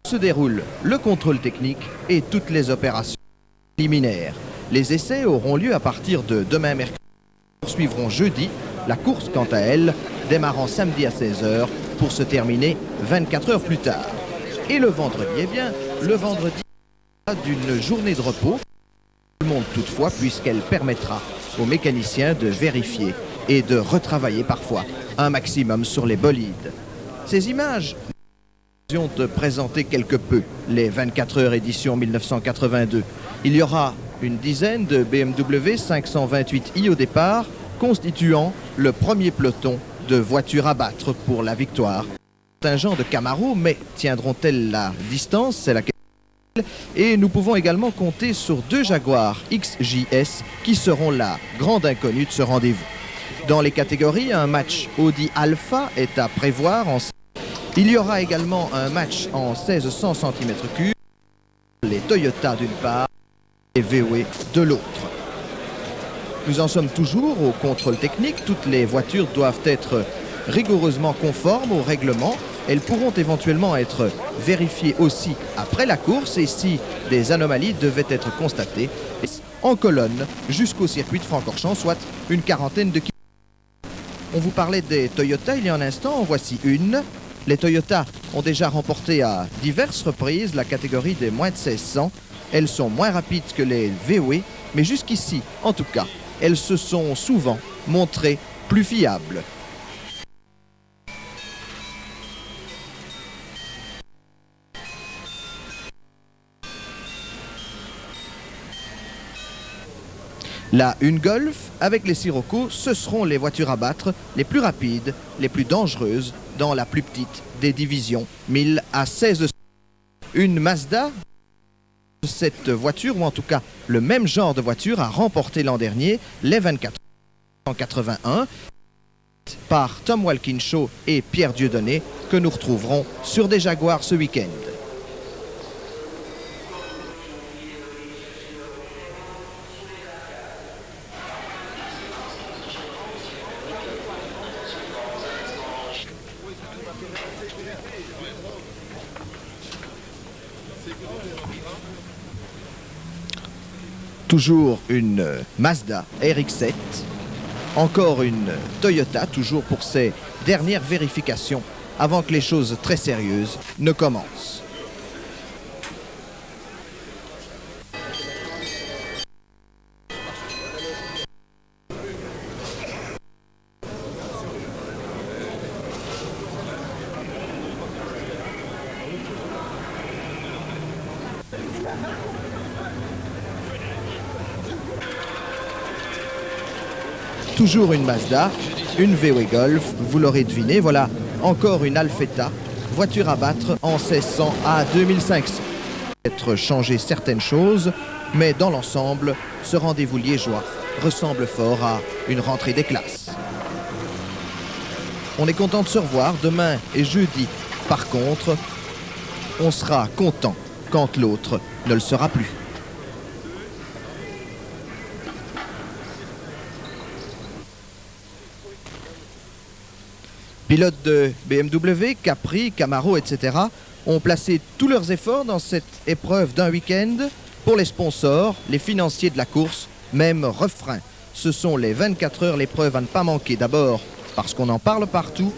Se déroule le contrôle technique et toutes les opérations préliminaires. Les essais auront lieu à partir de demain mercredi. Poursuivront jeudi, la course quant à elle démarrant samedi à 16 h pour se terminer 24 heures plus tard. Et le vendredi, eh bien, le vendredi d'une journée de repos, tout le monde toutefois, puisqu'elle permettra aux mécaniciens de vérifier et de retravailler parfois un maximum sur les bolides. Ces images de présenter quelque peu les 24 heures édition 1982. Il y aura une dizaine de BMW 528i au départ, constituant le premier peloton de voitures à battre pour la victoire. Contingent de Camaro, mais tiendront-elles la distance? C'est la question. Et nous pouvons également compter sur 2 Jaguar XJS qui seront la grande inconnue de ce rendez-vous. Dans les catégories, un match Audi Alpha est à prévoir en... Il y aura également un match en 1600 cm3, les Toyota d'une part et VW de l'autre. Nous en sommes toujours au contrôle technique. Toutes les voitures doivent être rigoureusement conformes au règlement. Elles pourront éventuellement être vérifiées aussi après la course et si des anomalies devaient être constatées en colonne jusqu'au circuit de Francorchamps, soit une quarantaine de kilomètres. On vous parlait des Toyota il y a un instant, en voici une. Les Toyota ont déjà remporté à diverses reprises la catégorie des moins de 1600. Elles sont moins rapides que les VW, mais jusqu'ici, en tout cas, elles se sont souvent montrées plus fiables. La une Golf avec les Sirocco, ce seront les voitures à battre les plus rapides, les plus dangereuses dans la plus petite des divisions 1000 à 1600. Une Mazda, cette voiture, ou en tout cas le même genre de voiture, a remporté l'an dernier les 24 en 81 par Tom Walkinshaw et Pierre Dieudonné que nous retrouverons sur des Jaguars ce week-end. Toujours une Mazda RX-7, encore une Toyota, toujours pour ces dernières vérifications avant que les choses très sérieuses ne commencent. Toujours une Mazda, une VW Golf, vous l'aurez deviné, voilà encore une Alfetta, voiture à battre en 1600 à 2500. Peut-être changer certaines choses, mais dans l'ensemble, ce rendez-vous liégeois ressemble fort à une rentrée des classes. On est content de se revoir demain et jeudi. Par contre, on sera content quand l'autre ne le sera plus. Pilotes de BMW, Capri, Camaro, etc. ont placé tous leurs efforts dans cette épreuve d'un week-end. Pour les sponsors, les financiers de la course, même refrain. Ce sont les 24 heures, l'épreuve à ne pas manquer. D'abord, parce qu'on en parle partout.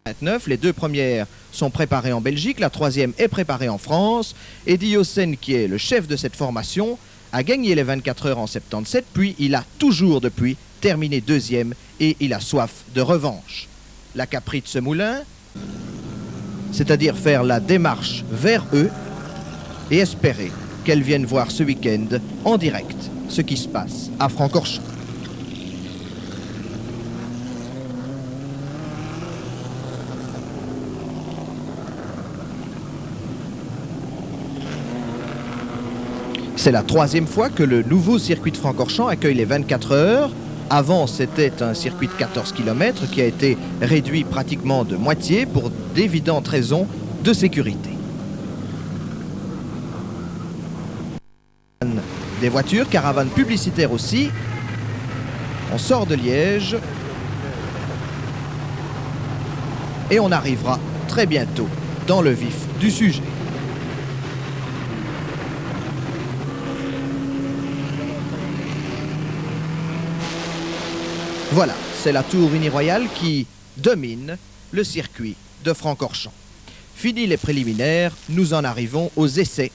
29, les 2 premières sont préparées en Belgique, la 3e est préparée en France. Eddie Hossen, qui est le chef de cette formation, a gagné les 24 heures en 77, puis il a toujours depuis terminé 2e et il a soif de revanche. La Capri de ce moulin, c'est-à-dire faire la démarche vers eux et espérer qu'elles viennent voir ce week-end en direct ce qui se passe à Francorchamps. C'est la 3e fois que le nouveau circuit de Francorchamps accueille les 24 heures. Avant, c'était un circuit de 14 km qui a été réduit pratiquement de moitié pour d'évidentes raisons de sécurité. Des voitures, caravane publicitaire aussi. On sort de Liège et on arrivera très bientôt dans le vif du sujet. Voilà, c'est la tour Uniroyale qui domine le circuit de Francorchamps. Fini les préliminaires, nous en arrivons aux essais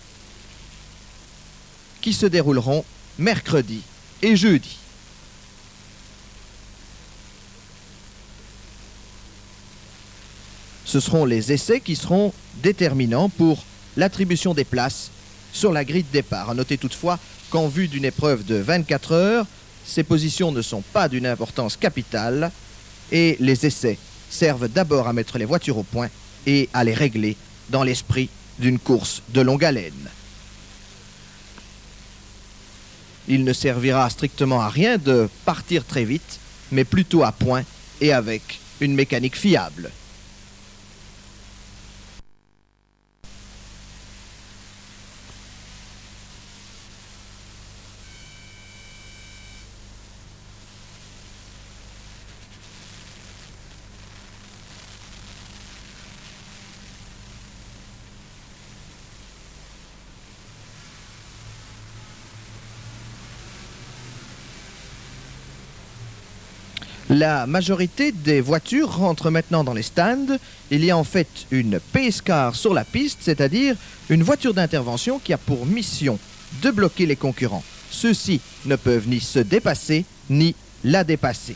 qui se dérouleront mercredi et jeudi. Ce seront les essais qui seront déterminants pour l'attribution des places sur la grille de départ. À noter toutefois qu'en vue d'une épreuve de 24 heures, ces positions ne sont pas d'une importance capitale et les essais servent d'abord à mettre les voitures au point et à les régler dans l'esprit d'une course de longue haleine. Il ne servira strictement à rien de partir très vite, mais plutôt à point et avec une mécanique fiable. La majorité des voitures rentrent maintenant dans les stands. Il y a en fait une pace car sur la piste, c'est-à-dire une voiture d'intervention qui a pour mission de bloquer les concurrents. Ceux-ci ne peuvent ni se dépasser, ni la dépasser.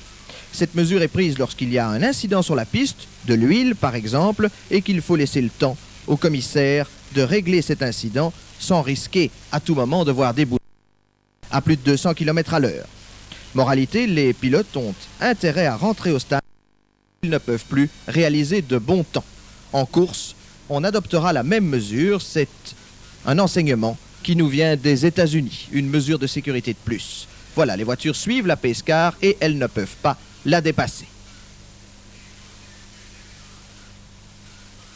Cette mesure est prise lorsqu'il y a un incident sur la piste, de l'huile par exemple, et qu'il faut laisser le temps au commissaire de régler cet incident sans risquer à tout moment de voir débouler à plus de 200 km à l'heure. Moralité, les pilotes ont intérêt à rentrer au stade. Ils ne peuvent plus réaliser de bons temps. En course, on adoptera la même mesure. C'est un enseignement qui nous vient des États-Unis, une mesure de sécurité de plus. Voilà, les voitures suivent la pace car et elles ne peuvent pas la dépasser.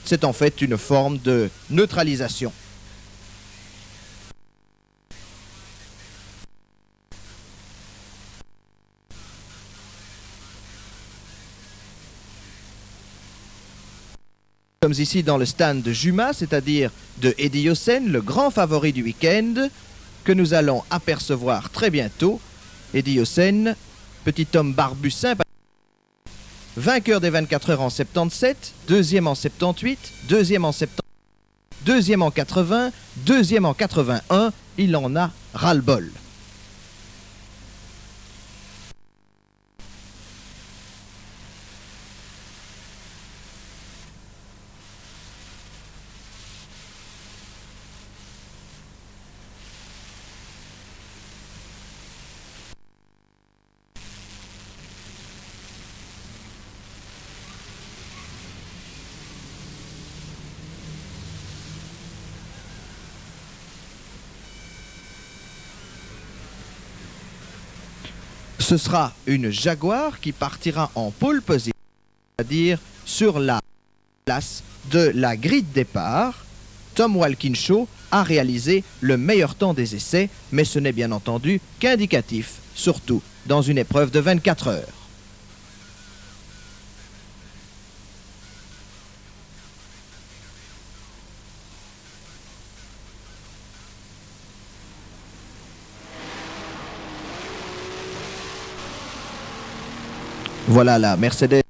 C'est en fait une forme de neutralisation. Nous sommes ici dans le stand de Juma, c'est-à-dire de Eddie Hossein, le grand favori du week-end, que nous allons apercevoir très bientôt. Eddie Hossein, petit homme barbu sympathique, vainqueur des 24 heures en 77, deuxième en 78, deuxième en 70, deuxième en 80, deuxième en 81, il en a ras-le-bol. Ce sera une Jaguar qui partira en pole position, c'est-à-dire sur la place de la grille de départ. Tom Walkinshaw a réalisé le meilleur temps des essais, mais ce n'est bien entendu qu'indicatif, surtout dans une épreuve de 24 heures. Voilà la Mercedes,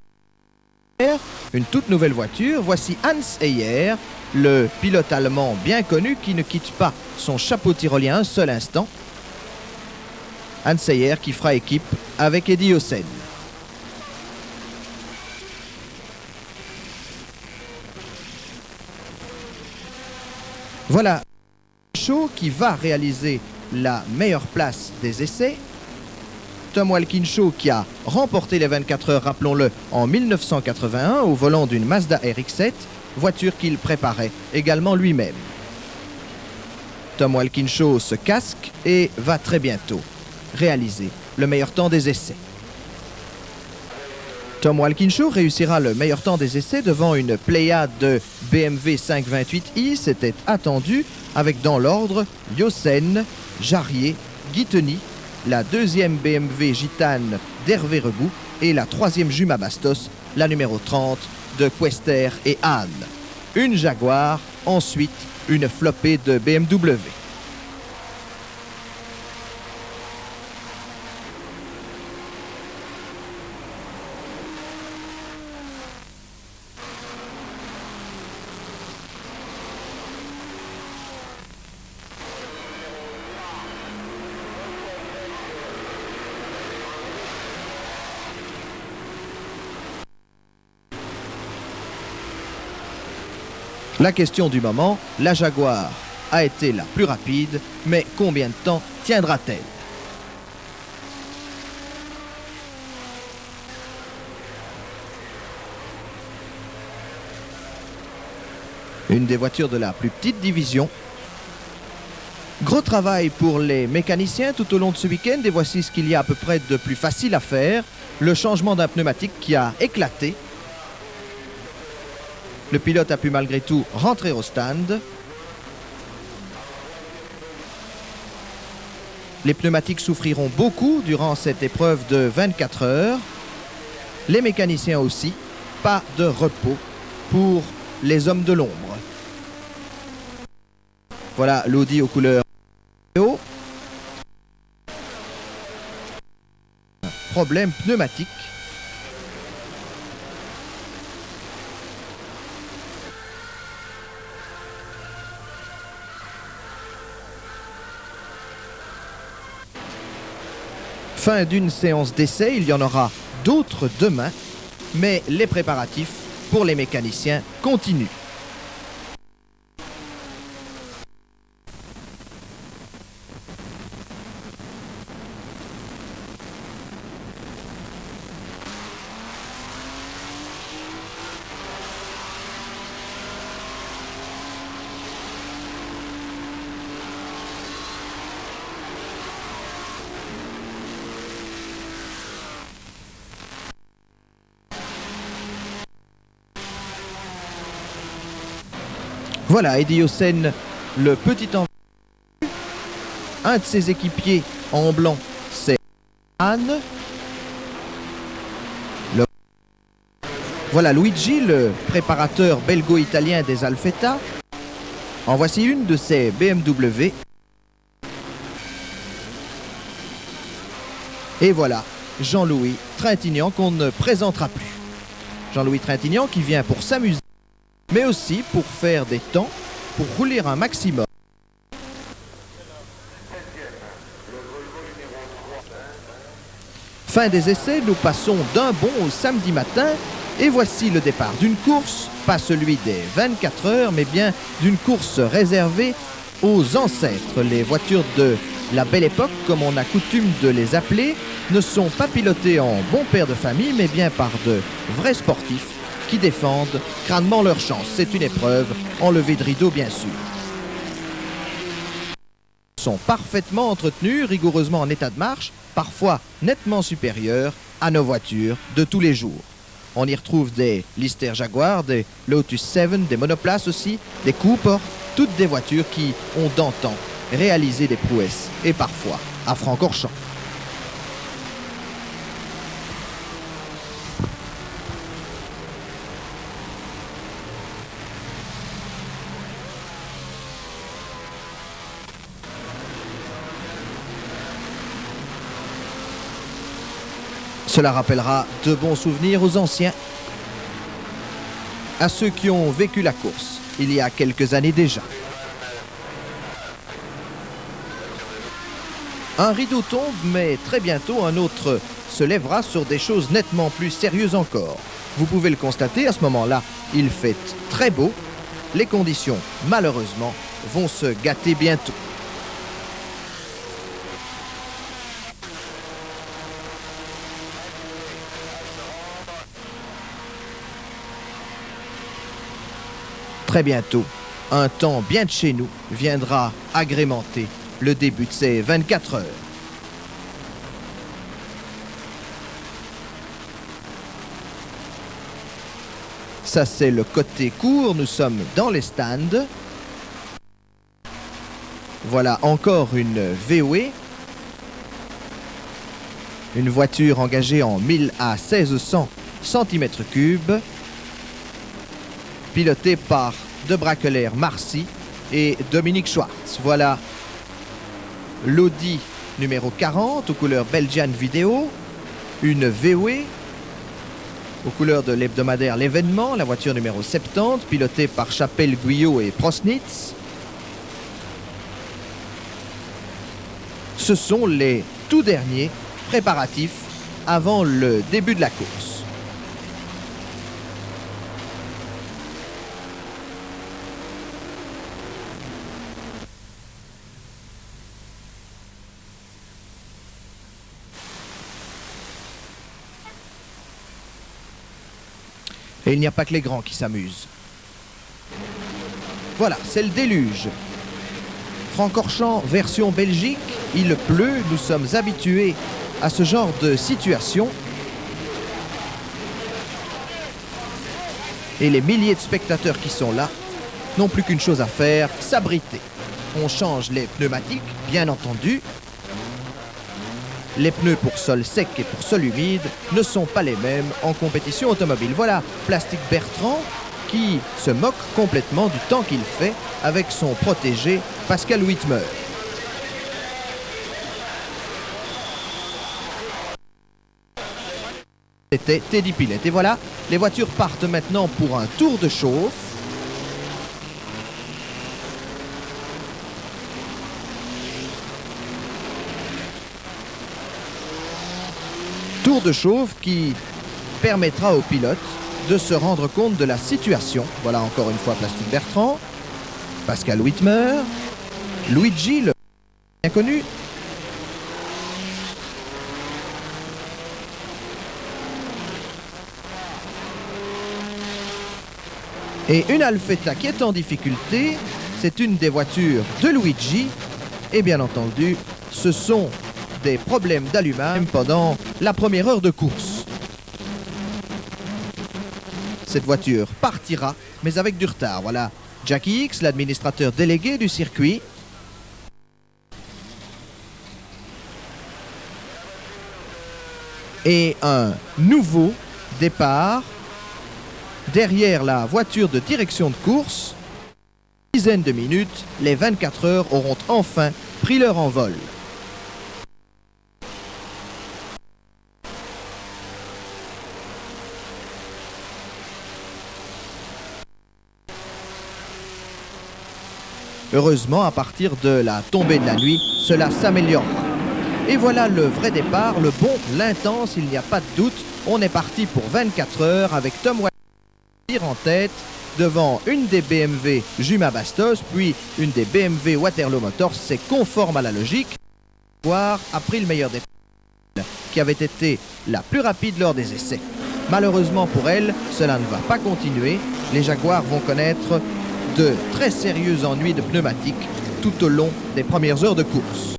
une toute nouvelle voiture. Voici Hans Heyer, le pilote allemand bien connu qui ne quitte pas son chapeau tyrolien un seul instant. Hans Heyer qui fera équipe avec Eddie Hossein. Voilà Shaw qui va réaliser la meilleure place des essais. Tom Walkinshaw qui a remporté les 24 heures, rappelons-le, en 1981 au volant d'une Mazda RX-7, voiture qu'il préparait également lui-même. Tom Walkinshaw se casque et va très bientôt réaliser le meilleur temps des essais. Tom Walkinshaw réussira le meilleur temps des essais devant une pléiade de BMW 528i, c'était attendu, avec dans l'ordre Hossein, Jarier, Guiteny, la deuxième BMW Gitane d'Hervé Rebout et la troisième Juma Bastos, la numéro 30 de Quester et Hahn. Une Jaguar, ensuite une flopée de BMW. La question du moment, la Jaguar a été la plus rapide, mais combien de temps tiendra-t-elle? Une des voitures de la plus petite division. Gros travail pour les mécaniciens tout au long de ce week-end et voici ce qu'il y a à peu près de plus facile à faire. Le changement d'un pneumatique qui a éclaté. Le pilote a pu malgré tout rentrer au stand. Les pneumatiques souffriront beaucoup durant cette épreuve de 24 heures. Les mécaniciens aussi. Pas de repos pour les hommes de l'ombre. Voilà l'Audi aux couleurs haut. Problème pneumatique. Fin d'une séance d'essai, il y en aura d'autres demain, mais les préparatifs pour les mécaniciens continuent. Voilà, Eddie Hossein, le petit enfant. Un de ses équipiers en blanc, c'est Anne. Voilà Luigi, le préparateur belgo-italien des Alfetta. En voici une de ses BMW. Et voilà, Jean-Louis Trintignant qu'on ne présentera plus. Jean-Louis Trintignant qui vient pour s'amuser, mais aussi pour faire des temps, pour rouler un maximum. Fin des essais, nous passons d'un bond au samedi matin et voici le départ d'une course, pas celui des 24 heures, mais bien d'une course réservée aux ancêtres. Les voitures de la belle époque, comme on a coutume de les appeler, ne sont pas pilotées en bons pères de famille, mais bien par de vrais sportifs qui défendent crânement leur chance. C'est une épreuve en levée de rideau, bien sûr. Ils sont parfaitement entretenus, rigoureusement en état de marche, parfois nettement supérieurs à nos voitures de tous les jours. On y retrouve des Lister Jaguar, des Lotus 7, des monoplaces aussi, des Cooper, toutes des voitures qui ont d'antan réalisé des prouesses, et parfois à Francorchamps. Cela rappellera de bons souvenirs aux anciens, à ceux qui ont vécu la course il y a quelques années déjà. Un rideau tombe, mais très bientôt un autre se lèvera sur des choses nettement plus sérieuses encore. Vous pouvez le constater, à ce moment-là, il fait très beau. Les conditions, malheureusement, vont se gâter bientôt. Très bientôt, un temps bien de chez nous viendra agrémenter le début de ces 24 heures. Ça, c'est le côté court. Nous sommes dans les stands. Voilà encore une VW. Une voiture engagée en 1000 à 1600 cm3. Pilotée par De Brakeler Marcy et Dominique Schwartz. Voilà l'Audi numéro 40 aux couleurs Belgian Video. Une VW aux couleurs de l'hebdomadaire L'événement, la voiture numéro 70, pilotée par Chapelle, Guyot et Prosnitz. Ce sont les tout derniers préparatifs avant le début de la course. Et il n'y a pas que les grands qui s'amusent. Voilà, c'est le déluge. Francorchamps version Belgique, il pleut, nous sommes habitués à ce genre de situation. Et les milliers de spectateurs qui sont là n'ont plus qu'une chose à faire, s'abriter. On change les pneumatiques, bien entendu. Les pneus pour sol sec et pour sol humide ne sont pas les mêmes en compétition automobile. Voilà Plastic Bertrand qui se moque complètement du temps qu'il fait avec son protégé Pascal Whitmer. C'était Teddy Pillet. Et voilà, les voitures partent maintenant pour un tour de chauffe. Tour de chauffe qui permettra aux pilotes de se rendre compte de la situation. Voilà encore une fois Plastic Bertrand, Pascal Whitmer, Luigi, le bien connu. Et une Alfetta qui est en difficulté, c'est une des voitures de Luigi. Et bien entendu, ce sont des problèmes d'allumage pendant la première heure de course. Cette voiture partira, mais avec du retard. Voilà Jackie X, l'administrateur délégué du circuit. Et un nouveau départ derrière la voiture de direction de course. Une dizaine de minutes, les 24 heures auront enfin pris leur envol. Heureusement, à partir de la tombée de la nuit, cela s'améliorera. Et voilà le vrai départ, le bon, l'intense, il n'y a pas de doute. On est parti pour 24 heures avec Tom Waterloo en tête, devant une des BMW Juma Bastos, puis une des BMW Waterloo Motors. C'est conforme à la logique. Jaguar a pris le meilleur départ, qui avait été la plus rapide lors des essais. Malheureusement pour elle, cela ne va pas continuer. Les Jaguars vont connaître de très sérieux ennuis de pneumatiques tout au long des premières heures de course.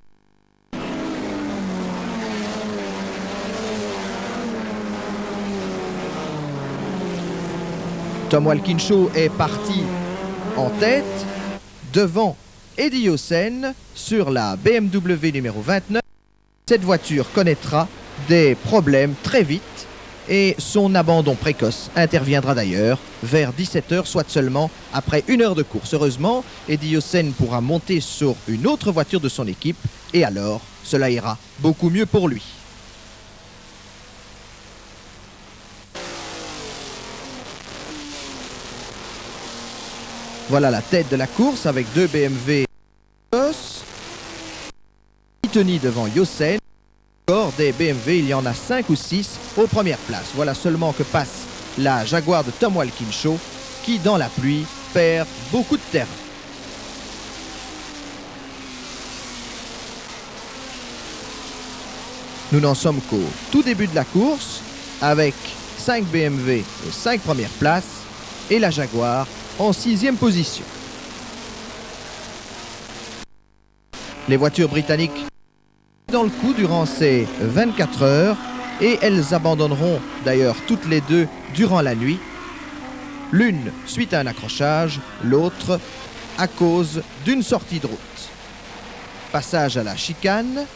Tom Walkinshaw est parti en tête devant Eddie Howsen sur la BMW numéro 29. Cette voiture connaîtra des problèmes très vite et son abandon précoce interviendra d'ailleurs vers 17 h, soit seulement après 1 heure de course. Heureusement, Eddie Howsen pourra monter sur une autre voiture de son équipe et alors cela ira beaucoup mieux pour lui. Voilà la tête de la course avec deux BMW Tony devant Howsen. Encore des BMW, il y en a 5 ou 6 aux premières places. Voilà seulement que passe la Jaguar de Tom Walkinshaw qui, dans la pluie, perd beaucoup de terrain. Nous n'en sommes qu'au tout début de la course avec 5 BMW aux 5 premières places et la Jaguar en 6e position. Les voitures britanniques dans le coup durant ces 24 heures et elles abandonneront d'ailleurs toutes les deux durant la nuit. L'une suite à un accrochage, l'autre à cause d'une sortie de route. Passage à la chicane.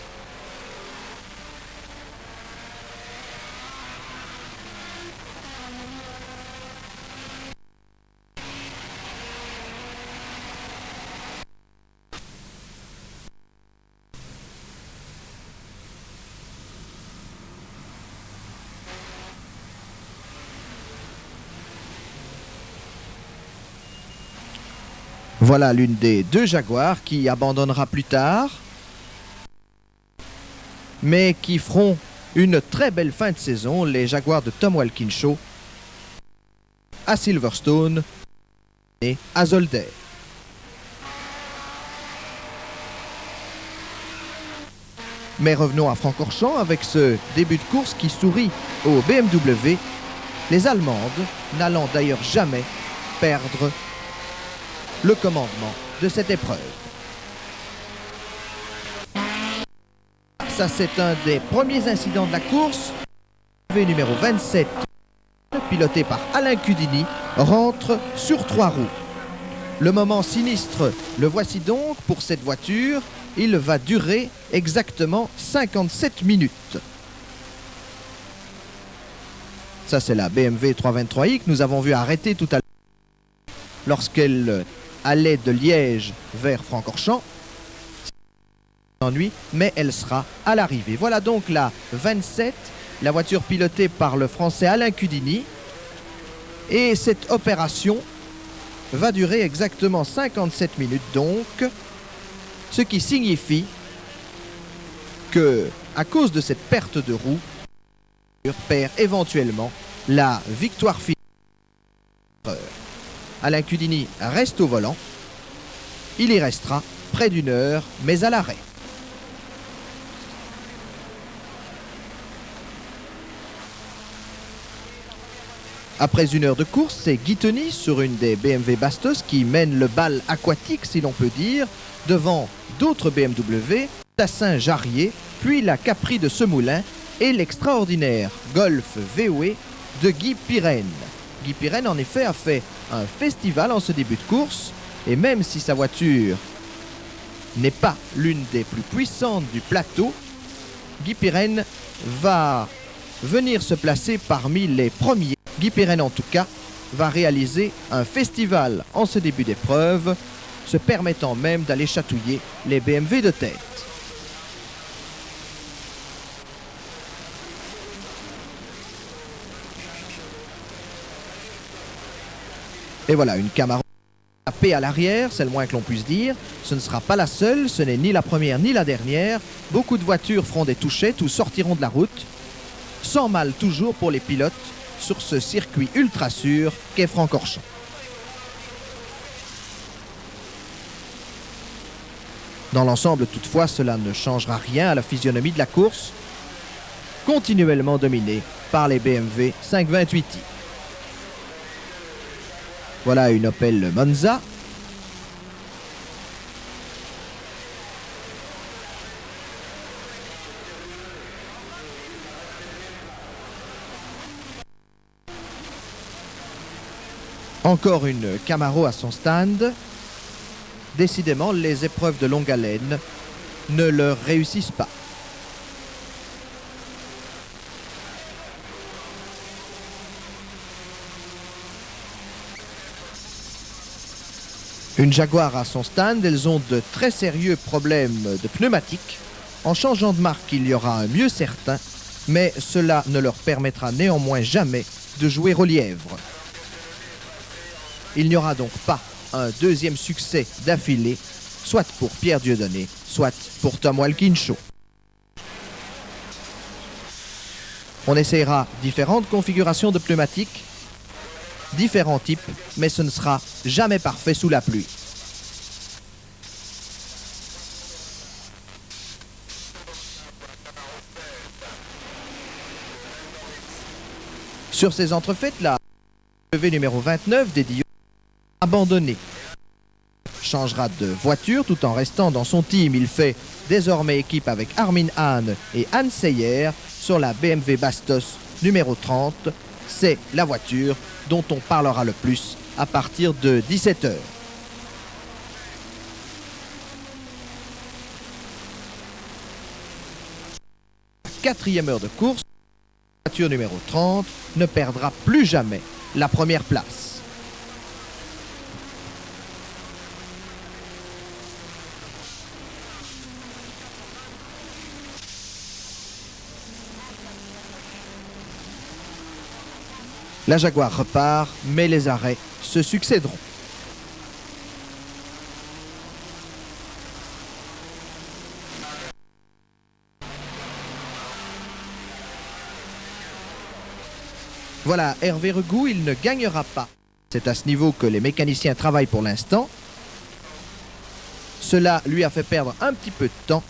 Voilà l'une des deux Jaguars qui abandonnera plus tard, mais qui feront une très belle fin de saison, les Jaguars de Tom Walkinshaw à Silverstone et à Zolder. Mais revenons à Francorchamps avec ce début de course qui sourit au BMW Les Allemandes n'allant d'ailleurs jamais perdre le commandement de cette épreuve. Ça, c'est un des premiers incidents de la course. Le numéro 27, piloté par Alain Cudini, rentre sur 3 roues. Le moment sinistre, le voici donc pour cette voiture. Il va durer exactement 57 minutes. Ça, c'est la BMW 323i que nous avons vu arrêter tout à l'heure lorsqu'elle allait de Liège vers Francorchamps. Ennui, mais elle sera à l'arrivée. Voilà donc la 27, la voiture pilotée par le Français Alain Cudini. Et cette opération va durer exactement 57 minutes donc, ce qui signifie que, à cause de cette perte de roue, perd éventuellement la victoire finale. Alain Cudini reste au volant. Il y restera près d'une heure, mais à l'arrêt. Après une heure de course, c'est Guitoni sur une des BMW Bastos qui mène le bal aquatique, si l'on peut dire, devant d'autres BMW, Tassin Jarrier, puis la Capri de Semoulin et l'extraordinaire Golf VW de Guy Pirenne. Guy Pirenne, en effet, a fait un festival en ce début de course, et même si sa voiture n'est pas l'une des plus puissantes du plateau, Guy Pirenne va venir se placer parmi les premiers. Guy Pirenne, en tout cas, va réaliser un festival en ce début d'épreuve, se permettant même d'aller chatouiller les BMW de tête. Et voilà, une Camaro tapée à l'arrière, c'est le moins que l'on puisse dire. Ce ne sera pas la seule, ce n'est ni la première ni la dernière. Beaucoup de voitures feront des touchettes ou sortiront de la route. Sans mal toujours pour les pilotes sur ce circuit ultra sûr qu'est Francorchamps. Dans l'ensemble, toutefois, cela ne changera rien à la physionomie de la course, continuellement dominée par les BMW 528i. Voilà une Opel Monza. Encore une Camaro à son stand. Décidément, les épreuves de longue haleine ne leur réussissent pas. Une Jaguar à son stand, elles ont de très sérieux problèmes de pneumatiques. En changeant de marque, il y aura un mieux certain, mais cela ne leur permettra néanmoins jamais de jouer au lièvre. Il n'y aura donc pas un deuxième succès d'affilée, soit pour Pierre Dieudonné, soit pour Tom Walkinshaw. On essaiera différentes configurations de pneumatiques, différents types, mais ce ne sera jamais parfait sous la pluie. Sur ces entrefaites, la BMW numéro 29 dédiée abandonné. Changera de voiture tout en restant dans son team. Il fait désormais équipe avec Armin Hahn et Hans Seyer sur la BMW Bastos numéro 30. C'est la voiture dont on parlera le plus à partir de 17 h. Quatrième heure de course, la voiture numéro 30 ne perdra plus jamais la première place. La Jaguar repart, mais les arrêts se succéderont. Voilà, Hervé Regout, il ne gagnera pas. C'est à ce niveau que les mécaniciens travaillent pour l'instant. Cela lui a fait perdre un petit peu de temps.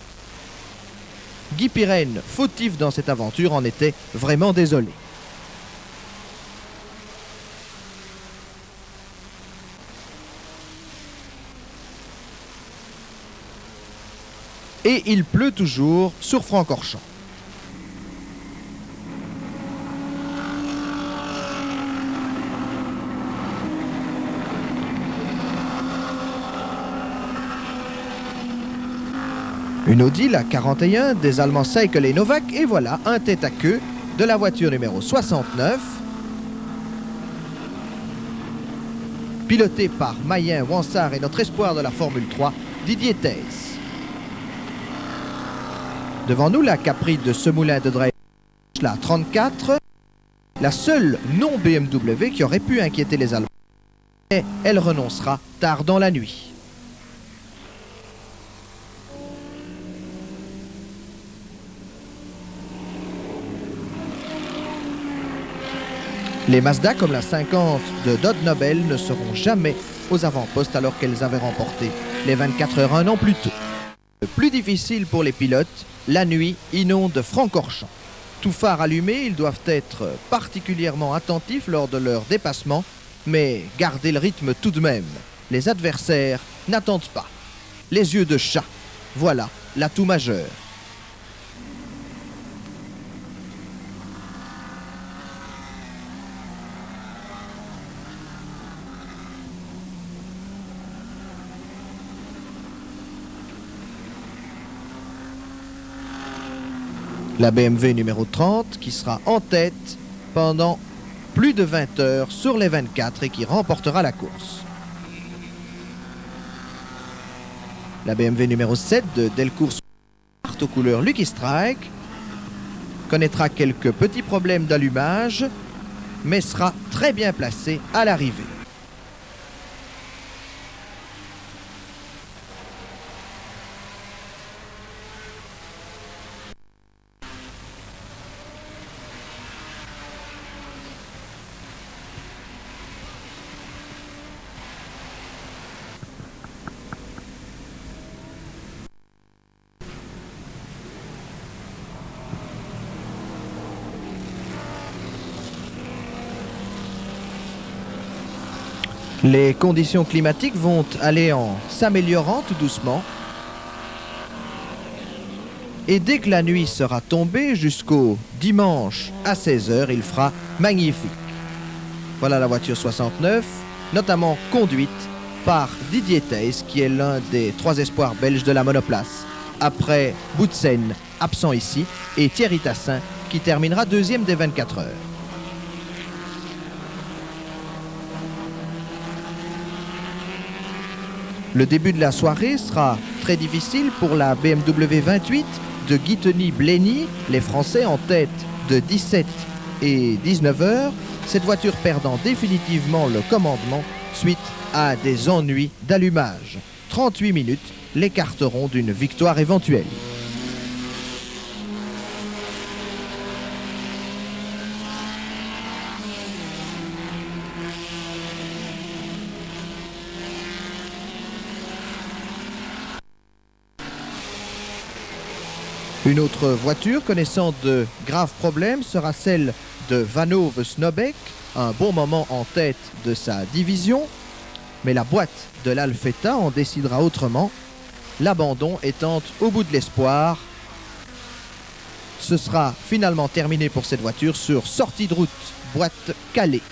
Guy Pirenne, fautif dans cette aventure, en était vraiment désolé. Et il pleut toujours sur Francorchamps. Une Audi, la 41 des Allemands Seikel et Novak, et voilà un tête à queue de la voiture numéro 69, piloté par Mayen Wansart et notre espoir de la Formule 3, Didier Thys. Devant nous, la Capri de Semoulin de Dreyfus, la 34, la seule non BMW qui aurait pu inquiéter les Allemands, mais elle renoncera tard dans la nuit. Les Mazda, comme la 50 de Dodd Nobel, ne seront jamais aux avant-postes alors qu'elles avaient remporté les 24 heures un an plus tôt. Le plus difficile pour les pilotes, la nuit inonde Francorchamps. Tout phare allumé, ils doivent être particulièrement attentifs lors de leur dépassement, mais garder le rythme tout de même. Les adversaires n'attendent pas. Les yeux de chat, voilà l'atout majeur. La BMW numéro 30 qui sera en tête pendant plus de 20 heures sur les 24 et qui remportera la course. La BMW numéro 7 de Delcourt aux couleurs Lucky Strike connaîtra quelques petits problèmes d'allumage mais sera très bien placée à l'arrivée. Les conditions climatiques vont aller en s'améliorant tout doucement. Et dès que la nuit sera tombée, jusqu'au dimanche à 16 h, il fera magnifique. Voilà la voiture 69, notamment conduite par Didier Thys, qui est l'un des 3 espoirs belges de la monoplace. Après Boutsen, absent ici, et Thierry Tassin, qui terminera deuxième des 24 heures. Le début de la soirée sera très difficile pour la BMW 28 de Guiteny-Blenny, les Français en tête de 17 et 19 heures, cette voiture perdant définitivement le commandement suite à des ennuis d'allumage. 38 minutes l'écarteront d'une victoire éventuelle. Une autre voiture connaissant de graves problèmes sera celle de Vanhoeven Snobek, un bon moment en tête de sa division, mais la boîte de l'Alfetta en décidera autrement, l'abandon étant au bout de l'espoir. Ce sera finalement terminé pour cette voiture sur sortie de route, boîte calée.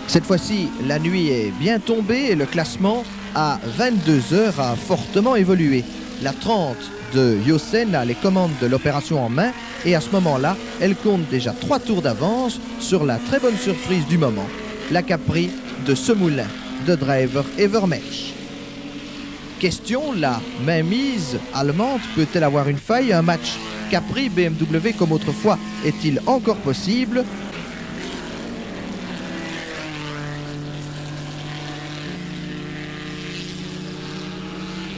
Cette fois-ci, la nuit est bien tombée et le classement à 22 heures a fortement évolué. La 30 de Yossen a les commandes de l'opération en main et à ce moment-là, elle compte déjà 3 tours d'avance sur la très bonne surprise du moment, la Capri de Semoulin de Drever-Evermech. Question, la mainmise allemande peut-elle avoir une faille? Un match Capri-BMW comme autrefois est-il encore possible?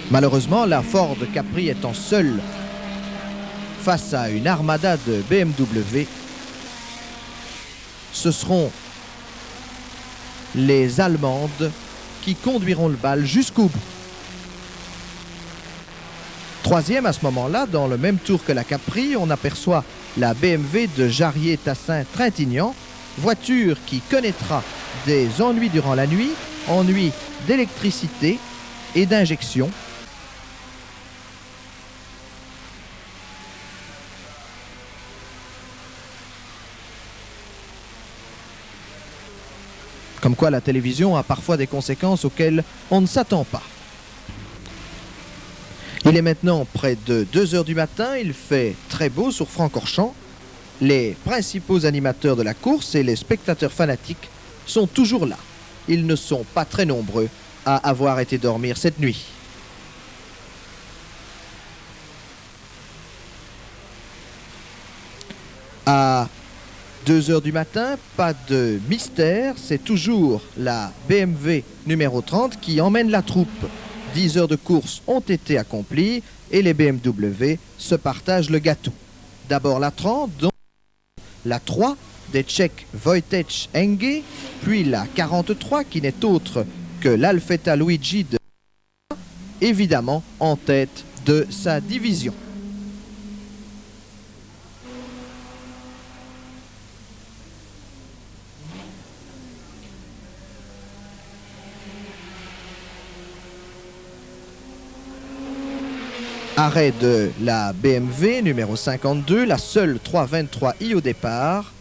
Malheureusement, la Ford Capri étant seule face à une armada de BMW, ce seront les Allemandes qui conduiront le bal jusqu'au bout. Troisième à ce moment-là, dans le même tour que la Capri, on aperçoit la BMW de Jarrier-Tassin-Trintignant, voiture qui connaîtra des ennuis durant la nuit, ennuis d'électricité et d'injection. Comme quoi la télévision a parfois des conséquences auxquelles on ne s'attend pas. Il est maintenant près de 2 heures du matin, il fait très beau sur Francorchamps. Les principaux animateurs de la course et les spectateurs fanatiques sont toujours là. Ils ne sont pas très nombreux à avoir été dormir cette nuit. À 2 heures du matin, pas de mystère, c'est toujours la BMW numéro 30 qui emmène la troupe. 10 heures de course ont été accomplies et les BMW se partagent le gâteau. D'abord la 30, donc la 3 des Tchèques Wojciech Enge, puis la 43 qui n'est autre que l'Alfetta Luigi de évidemment en tête de sa division. Arrêt de la BMW numéro 52, la seule 323i au départ,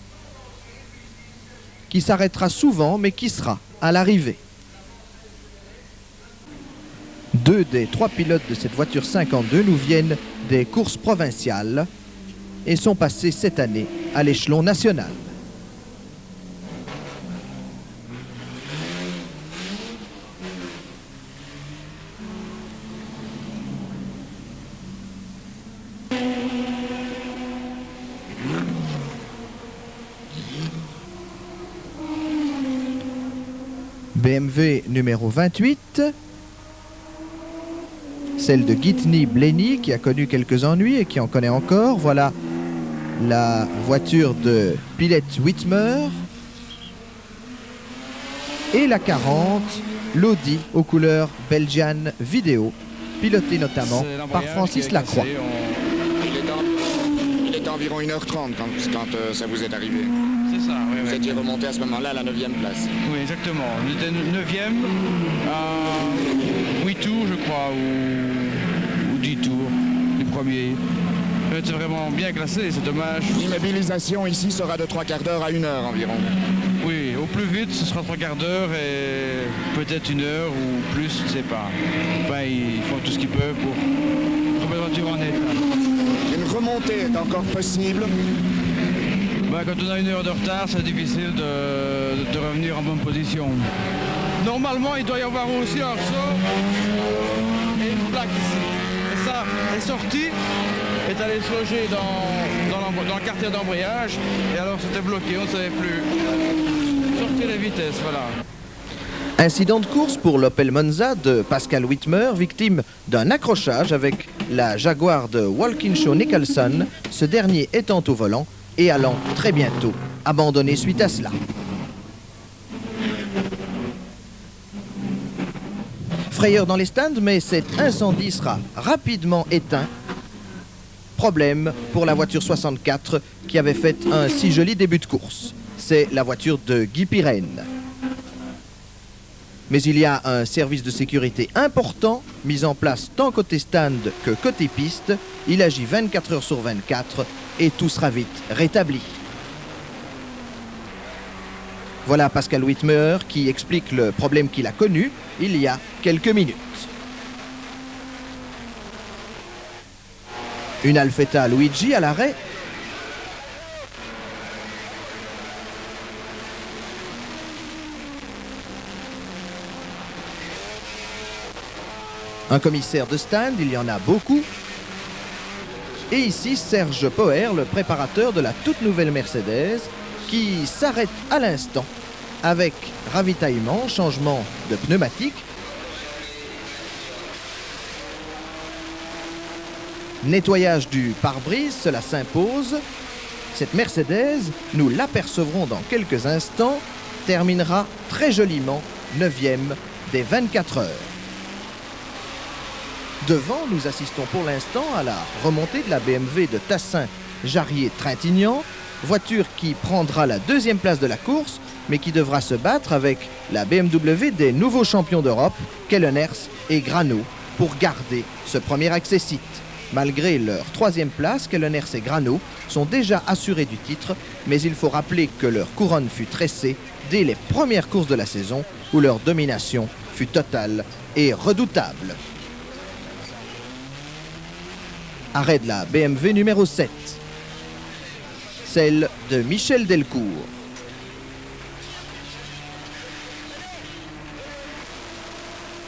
qui s'arrêtera souvent mais qui sera à l'arrivée. 2 des 3 pilotes de cette voiture 52 nous viennent des courses provinciales et sont passés cette année à l'échelon national. BMW numéro 28, celle de Gitni Blenny qui a connu quelques ennuis et qui en connaît encore. Voilà la voiture de Pillet Whitmer. Et la 40, l'Audi aux couleurs Belgian Vidéo, pilotée notamment par Francis Lacroix. Il était environ 1h30 quand ça vous est arrivé. C'est ça, oui. Vous étiez remonté à ce moment-là à la 9e place. Oui, exactement. On était 9e à 8 tours, je crois, ou 10 tours du premier. On était vraiment bien classé, c'est dommage. L'immobilisation ici sera de 3/4 d'heure à 1 heure environ. Oui, au plus vite, ce sera 3/4 d'heure et peut-être 1 heure ou plus, je ne sais pas. Enfin, ils font tout ce qu'ils peuvent pour remettre la voiture en état. Une remontée est encore possible. Quand on a 1 heure de retard, c'est difficile de revenir en bonne position. Normalement, il doit y avoir aussi un ressort et une plaque ici. Et ça est sorti, est allé se loger dans le quartier d'embrayage. Et alors c'était bloqué, on ne savait plus. Sortir les vitesses, voilà. Incident de course pour l'Opel Monza de Pascal Whitmer, victime d'un accrochage avec la Jaguar de Walkinshaw Nicholson, ce dernier étant au volant et allant très bientôt abandonner suite à cela. Frayeur dans les stands, mais cet incendie sera rapidement éteint. Problème pour la voiture 64 qui avait fait un si joli début de course. C'est la voiture de Guy Pirenne. Mais il y a un service de sécurité important, mis en place tant côté stand que côté piste. Il agit 24 heures sur 24 et tout sera vite rétabli. Voilà Pascal Whitmer qui explique le problème qu'il a connu il y a quelques minutes. Une Alfetta Luigi à l'arrêt. Un commissaire de stand, il y en a beaucoup. Et ici, Serge Poher, le préparateur de la toute nouvelle Mercedes, qui s'arrête à l'instant avec ravitaillement, changement de pneumatique, nettoyage du pare-brise, cela s'impose. Cette Mercedes, nous l'apercevrons dans quelques instants, terminera très joliment 9e des 24 heures. Devant, nous assistons pour l'instant à la remontée de la BMW de Tassin-Jarrier-Trintignant, voiture qui prendra la deuxième place de la course, mais qui devra se battre avec la BMW des nouveaux champions d'Europe, Kelleners et Grano, pour garder ce premier accessite. Malgré leur troisième place, Kelleners et Grano sont déjà assurés du titre, mais il faut rappeler que leur couronne fut tressée dès les premières courses de la saison, où leur domination fut totale et redoutable. Arrêt de la BMW numéro 7, celle de Michel Delcourt.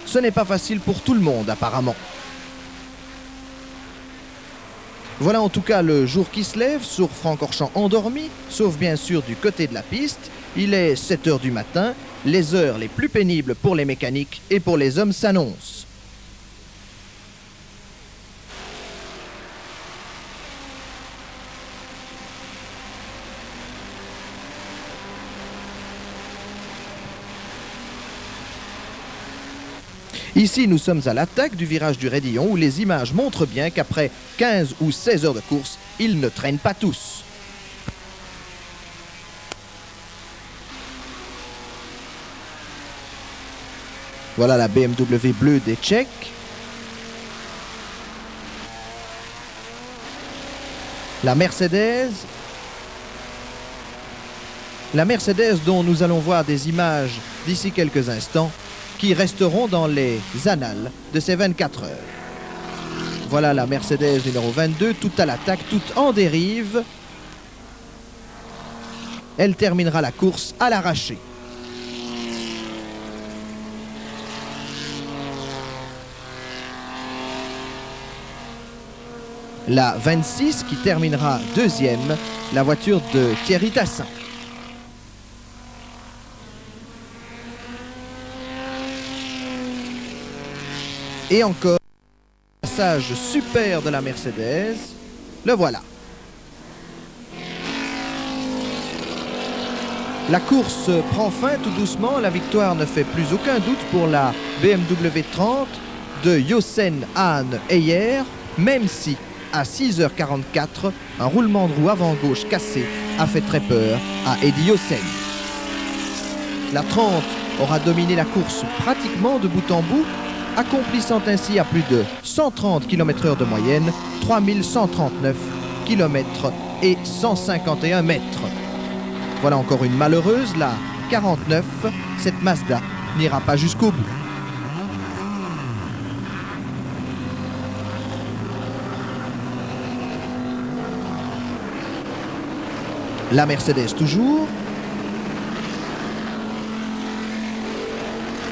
Ce n'est pas facile pour tout le monde apparemment. Voilà en tout cas le jour qui se lève sur Francorchamps endormi, sauf bien sûr du côté de la piste. Il est 7 h du matin, les heures les plus pénibles pour les mécaniques et pour les hommes s'annoncent. Ici, nous sommes à l'attaque du virage du Raidillon où les images montrent bien qu'après 15 ou 16 heures de course, ils ne traînent pas tous. Voilà la BMW bleue des Tchèques. La Mercedes. La Mercedes dont nous allons voir des images d'ici quelques instants, qui resteront dans les annales de ces 24 heures. Voilà la Mercedes numéro 22, toute à l'attaque, toute en dérive. Elle terminera la course à l'arraché. La 26 qui terminera deuxième, la voiture de Thierry Tassin. Et encore, un passage super de la Mercedes. Le voilà. La course prend fin tout doucement. La victoire ne fait plus aucun doute pour la BMW 30 de Jochen Hahn Heyer, même si à 6 h 44, un roulement de roue avant gauche cassé a fait très peur à Eddie Jochen. La 30 aura dominé la course pratiquement de bout en bout, accomplissant ainsi à plus de 130 km/h de moyenne, 3139 km et 151 mètres. Voilà encore une malheureuse, la 49, cette Mazda n'ira pas jusqu'au bout. La Mercedes toujours,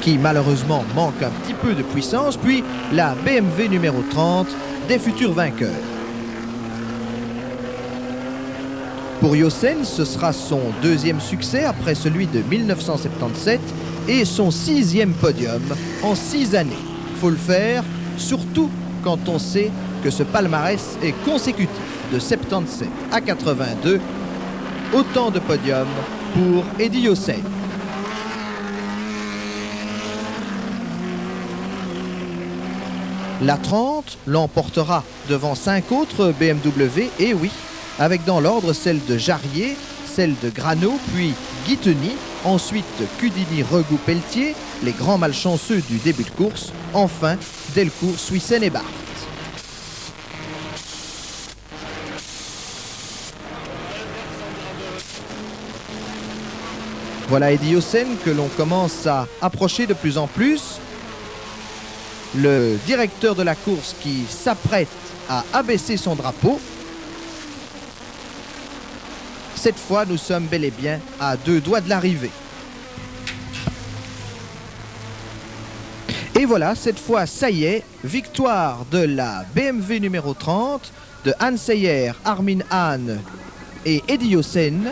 qui malheureusement manque un petit peu de puissance, puis la BMW numéro 30 des futurs vainqueurs. Pour Jochen, ce sera son deuxième succès après celui de 1977 et son 6e podium en 6 années. Faut le faire, surtout quand on sait que ce palmarès est consécutif de 77 à 82, autant de podiums pour Eddie Jochen. La 30 l'emportera devant 5 autres BMW, et oui, avec dans l'ordre celle de Jarrier, celle de Grano, puis Guiteny, ensuite Cudini, Regout, Pelletier, les grands malchanceux du début de course, enfin Delcourt, Suissen et Barth. Voilà Eddie Jochen que l'on commence à approcher de plus en plus. Le directeur de la course qui s'apprête à abaisser son drapeau. Cette fois, nous sommes bel et bien à 2 doigts de l'arrivée. Et voilà, cette fois, ça y est, victoire de la BMW numéro 30, de Hans Heyer, Armin Hahn et Eddie Jochen.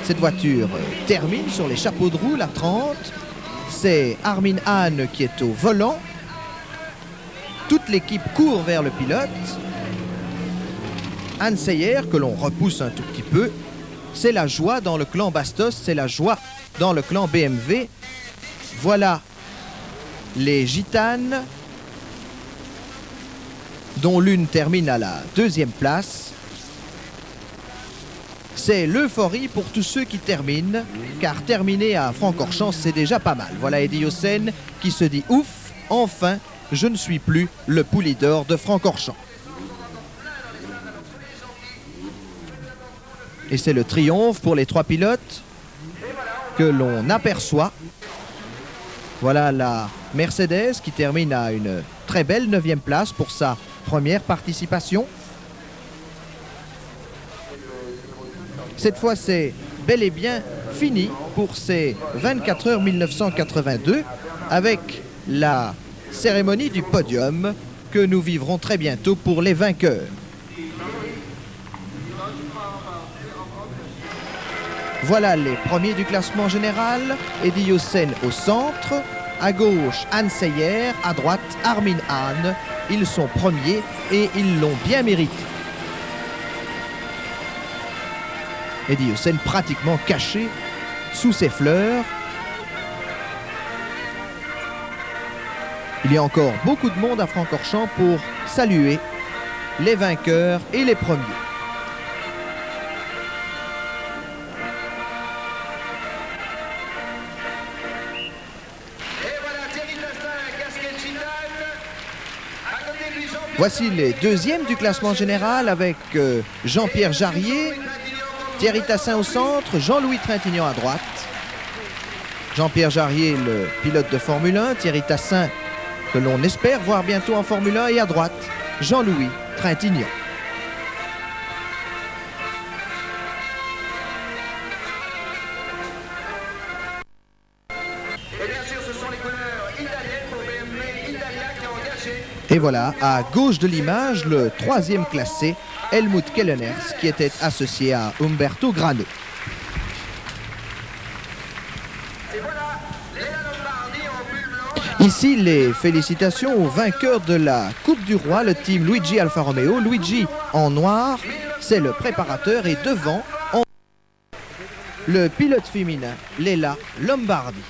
Cette voiture termine sur les chapeaux de roue, la 30. C'est Armin Hahn qui est au volant. Toute l'équipe court vers le pilote. Hans Heyer, que l'on repousse un tout petit peu. C'est la joie dans le clan Bastos, c'est la joie dans le clan BMW. Voilà les Gitanes, dont l'une termine à la 2e place. C'est l'euphorie pour tous ceux qui terminent, car terminer à Francorchamps, c'est déjà pas mal. Voilà Eddie Hossein qui se dit « Ouf, enfin, je ne suis plus le poulie d'or de Francorchamps ». Et c'est le triomphe pour les 3 pilotes que l'on aperçoit. Voilà la Mercedes qui termine à une très belle 9e place pour sa première participation. Cette fois, c'est bel et bien fini pour ces 24 heures 1982 avec la cérémonie du podium que nous vivrons très bientôt pour les vainqueurs. Voilà les premiers du classement général. Eddie Hossein au centre. À gauche, Anne Seyer. À droite, Armin Hahn. Ils sont premiers et ils l'ont bien mérité. Eddie Hossein pratiquement caché sous ses fleurs. Il y a encore beaucoup de monde à Francorchamps pour saluer les vainqueurs et les premiers. Voici les deuxièmes du classement général avec Jean-Pierre Jarier, Thierry Tassin au centre, Jean-Louis Trintignant à droite. Jean-Pierre Jarier, le pilote de Formule 1, Thierry Tassin, que l'on espère voir bientôt en Formule 1, et à droite, Jean-Louis Trintignant. Et voilà, à gauche de l'image, le 3e classé, Helmut Kelleners, qui était associé à Umberto Grano. Ici, les félicitations aux vainqueurs de la Coupe du Roi, le team Luigi Alfa Romeo. Luigi en noir, c'est le préparateur, et devant, en le pilote féminin, Leila Lombardi.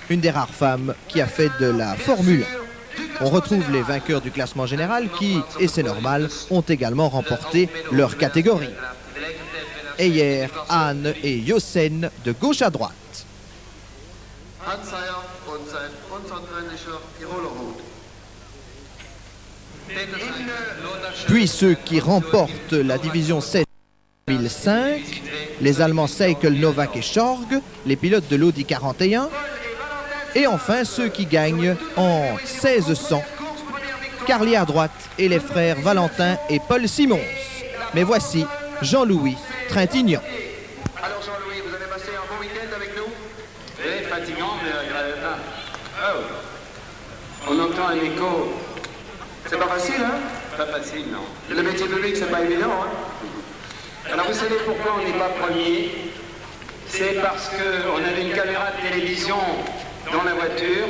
Une des rares femmes qui a fait de la Formule 1. On retrouve les vainqueurs du classement général qui, et c'est normal, ont également remporté leur catégorie. Eyer, Hahn et Hossein de gauche à droite. Puis ceux qui remportent la division 7 2005, les Allemands Seikel, Novak et Schorg, les pilotes de l'Audi 41. Et enfin, ceux qui gagnent en 1600, Carlier à droite et les frères Valentin et Paul Simons. Mais voici Jean-Louis Trintignant. Alors Jean-Louis, vous avez passé un bon week-end avec nous? Oui, fatigant, mais agréable. Oh, on entend un écho. C'est pas facile, hein? Pas facile, non. Le métier public, c'est pas évident, hein? Alors vous savez pourquoi on n'est pas premier? C'est parce qu'on avait une caméra de télévision dans la voiture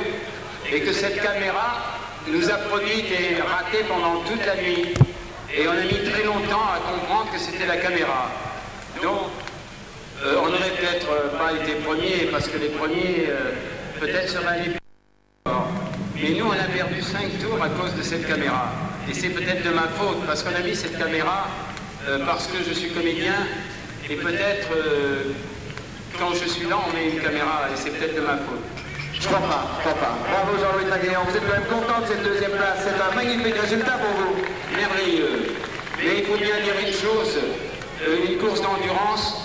et que cette caméra nous a produit des ratés pendant toute la nuit et on a mis très longtemps à comprendre que c'était la caméra. Donc on n'aurait peut-être pas été premiers parce que les premiers peut-être seraient allés plus fort. Mais nous on a perdu 5 tours à cause de cette caméra et c'est peut-être de ma faute parce qu'on a mis cette caméra parce que je suis comédien et peut-être quand je suis là on met une caméra et c'est peut-être de ma faute. Je crois pas. Bravo Jean-Louis Trintignant, vous êtes quand même content de cette 2e place, c'est un magnifique résultat pour vous. Merveilleux. Mais il faut bien dire une chose, une course d'endurance,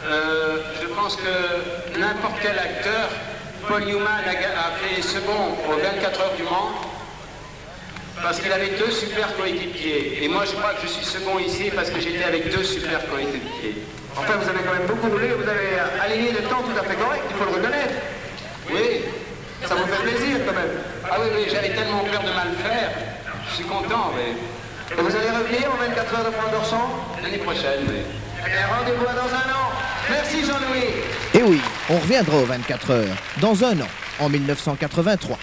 je pense que n'importe quel acteur, Paul Newman a fait second aux 24 heures du Mans, parce qu'il avait 2 super coéquipiers. Et moi je crois que je suis second ici parce que j'étais avec 2 super coéquipiers. Enfin vous avez quand même beaucoup roulé, vous avez aligné le temps tout à fait correct, il faut le reconnaître. Oui, ça vous fait plaisir quand même. Ah oui, j'avais tellement peur de mal faire. Je suis content, mais... Et vous allez revenir aux 24 heures de Francorchamps? L'année prochaine, oui. Et rendez-vous dans un an. Merci Jean-Louis. Et oui, on reviendra aux 24 heures dans un an, en 1983.